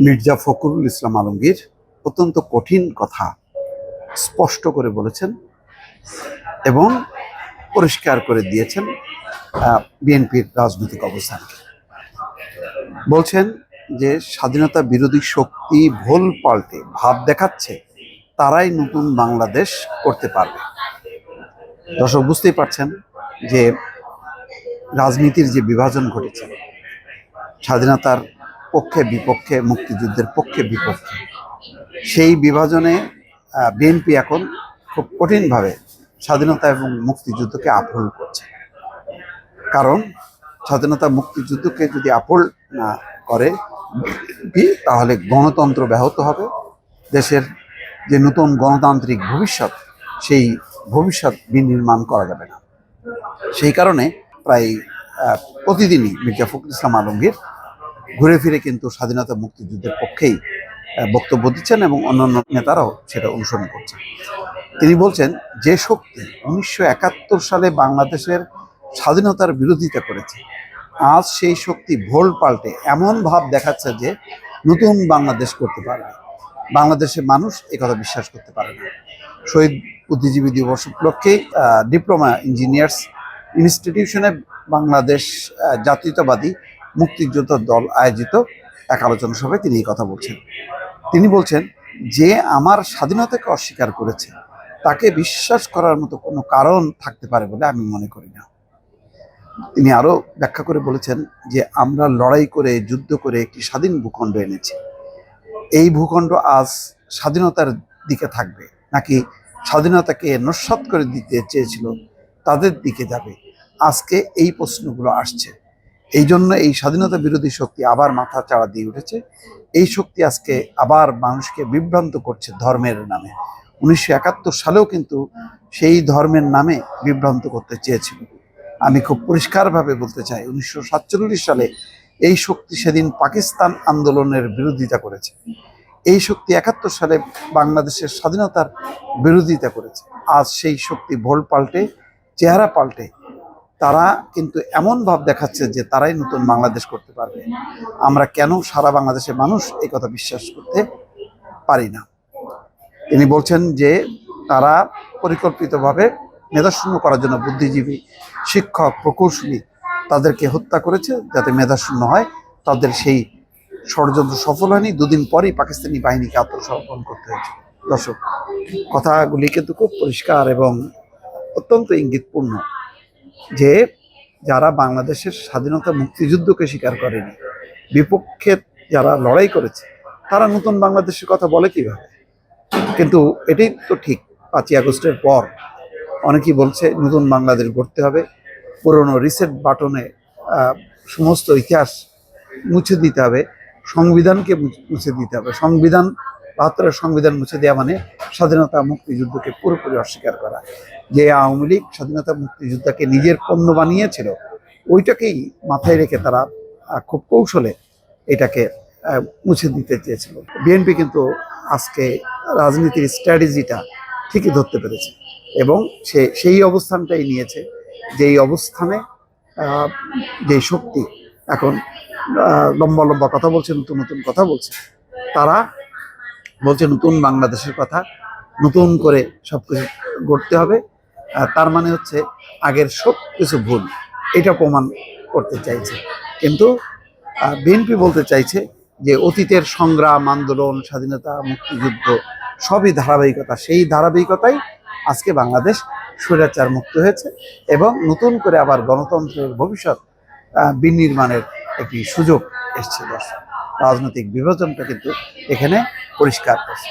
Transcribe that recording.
মির্জা ফখরুল ইসলাম আলমগীর অত্যন্ত কঠিন কথা স্পষ্ট করে বলেছেন এবং পরিষ্কার করে দিয়েছেন বিএনপির রাজনৈতিক অবস্থানকে। বলছেন যে স্বাধীনতা বিরোধী শক্তি ভুল পাল্টে ভাব দেখাচ্ছে, তারাই নতুন বাংলাদেশ করতে পারবে। দর্শক বুঝতেই পারছেন যে রাজনীতির যে বিভাজন ঘটেছে, স্বাধীনতার পক্ষে বিপক্ষে, মুক্তিযুদ্ধের পক্ষে বিপক্ষে, সেই বিভাজনে বিএনপি এখন খুব কঠিনভাবে স্বাধীনতা এবং মুক্তিযুদ্ধকে আপহোল করছে। কারণ স্বাধীনতা মুক্তিযুদ্ধকে যদি আপহোল না করে তাহলে গণতন্ত্র ব্যাহত হবে। দেশের যে নতুন গণতান্ত্রিক ভবিষ্যৎ, সেই ভবিষ্যৎ বিনির্মাণ করা যাবে না। সেই কারণে প্রায় প্রতিদিনই মির্জা ফখরুল ইসলাম আলমগীর ঘুরে ফিরে কিন্তু স্বাধীনতা মুক্তিযুদ্ধের পক্ষেই বক্তব্য দিচ্ছেন এবং অন্যান্য নেতারাও সেটা অনুসরণ করছেন। তিনি বলছেন, যে শক্তি 1971 সালে বাংলাদেশের স্বাধীনতার বিরোধিতা করেছে, আজ সেই শক্তি ভোল পাল্টে এমন ভাব দেখাচ্ছে যে নতুন বাংলাদেশ করতে পারবে। বাংলাদেশের মানুষ একথা বিশ্বাস করতে পারে না। শহীদ বুদ্ধিজীবী দিবস উপলক্ষে ডিপ্লোমা ইঞ্জিনিয়ার্স ইনস্টিটিউশনে বাংলাদেশ জাতীয়তাবাদী মুক্তিযোদ্ধা দল আয়োজিত এক আলোচনা সভায় তিনি এই কথা বলছেন। তিনি বলছেন, যে আমার স্বাধীনতাকে অস্বীকার করেছে তাকে বিশ্বাস করার মতো কোনো কারণ থাকতে পারে বলে আমি মনে করি না। তিনি আরো ব্যাখ্যা করে বলেছেন যে আমরা লড়াই করে, যুদ্ধ করে একটি স্বাধীন ভূখণ্ড এনেছি। এই ভূখণ্ড আজ স্বাধীনতার দিকে থাকবে নাকি স্বাধীনতাকে নস্যাৎ করে দিতে চেয়েছিল তাদের দিকে যাবে? আজকে এই প্রশ্নগুলো আসছে। এই জন্য এই স্বাধীনতা বিরোধী শক্তি আবার মাথা চাড়া দিয়ে উঠেছে। এই শক্তি আজকে আবার মানুষকে বিভ্রান্ত করছে ধর্মের নামে। 1971 সালেও কিন্তু সেই ধর্মের নামে বিভ্রান্ত করতে চেয়েছিল। আমি খুব পরিষ্কারভাবে বলতে চাই, 1947 সালে এই শক্তি সেদিন পাকিস্তান আন্দোলনের বিরোধিতা করেছে। এই শক্তি 71 সালে বাংলাদেশের স্বাধীনতার বিরোধিতা করেছে। আজ সেই শক্তি ভোল পাল্টে, চেহারা পাল্টে তারা কিন্তু এমন ভাব দেখাচ্ছে যে তারাই নতুন বাংলাদেশ করতে পারবে। আমরা কেন সারা বাংলাদেশের মানুষ এই কথা বিশ্বাস করতে পারি না? তিনি বলছেন যে তারা পরিকল্পিতভাবে মেধাশূন্য করার জন্য বুদ্ধিজীবী, শিক্ষক, প্রকৌশলী তাদেরকে হত্যা করেছে যাতে মেধাশূন্য হয়। তাদের সেই ষড়যন্ত্র সফল হয়নি। দুদিন পরেই পাকিস্তানি বাহিনীকে আত্মসমর্পণ করতে হয়েছে। দর্শক, কথাগুলি কিন্তু খুব পরিষ্কার এবং অত্যন্ত ইঙ্গিতপূর্ণ যে যারা বাংলাদেশের স্বাধীনতা মুক্তিযুদ্ধকে স্বীকার করেনি, বিপক্ষে যারা লড়াই করেছে, তারা নতুন বাংলাদেশের কথা বলে কিভাবে? কিন্তু এটাই তো ঠিক, 5ই আগস্টের পর অনেকেই বলছে নতুন বাংলাদেশ গড়তে হবে, পুরনো রিসেট বাটনে সমস্ত ইতিহাস মুছে দিতে হবে, সংবিধানকে মুছে দিতে হবে। সংবিধান 72-এর সংবিধান মুছে দেওয়া মানে স্বাধীনতা মুক্তিযুদ্ধকে পুরোপুরি অস্বীকার করা। যে আওয়ামী লীগ স্বাধীনতা মুক্তিযুদ্ধকে নিজের পণ্য বানিয়েছিল, ওইটাকেই মাথায় রেখে তারা খুব কৌশলে এটাকে মুছে দিতে চেয়েছিল। বিএনপি কিন্তু আজকে রাজনীতির স্ট্র্যাটেজিটা ঠিকই ধরতে পেরেছে এবং সেই অবস্থানটাই নিয়েছে, যেই অবস্থানে যে শক্তি এখন লম্বা লম্বা কথা বলছে, নতুন নতুন কথা বলছে, তারা বলছে নতুন বাংলাদেশের কথা, নতুন করে সবকিছু গড়তে হবে। তার মানে হচ্ছে আগের সব কিছু ভুল, এটা প্রমাণ করতে চাইছে। কিন্তু বিএনপি বলতে চাইছে যে অতীতের সংগ্রাম, আন্দোলন, স্বাধীনতা, মুক্তিযুদ্ধ সবই ধারাবাহিকতা। সেই ধারাবাহিকতাই আজকে বাংলাদেশ স্বৈরাচার মুক্ত হয়েছে এবং নতুন করে আবার গণতন্ত্রের ভবিষ্যৎ বিনির্মাণের একটি সুযোগ এসছে। রাজনৈতিক বিভাজনটা কিন্তু এখানে পরিষ্কার করছে।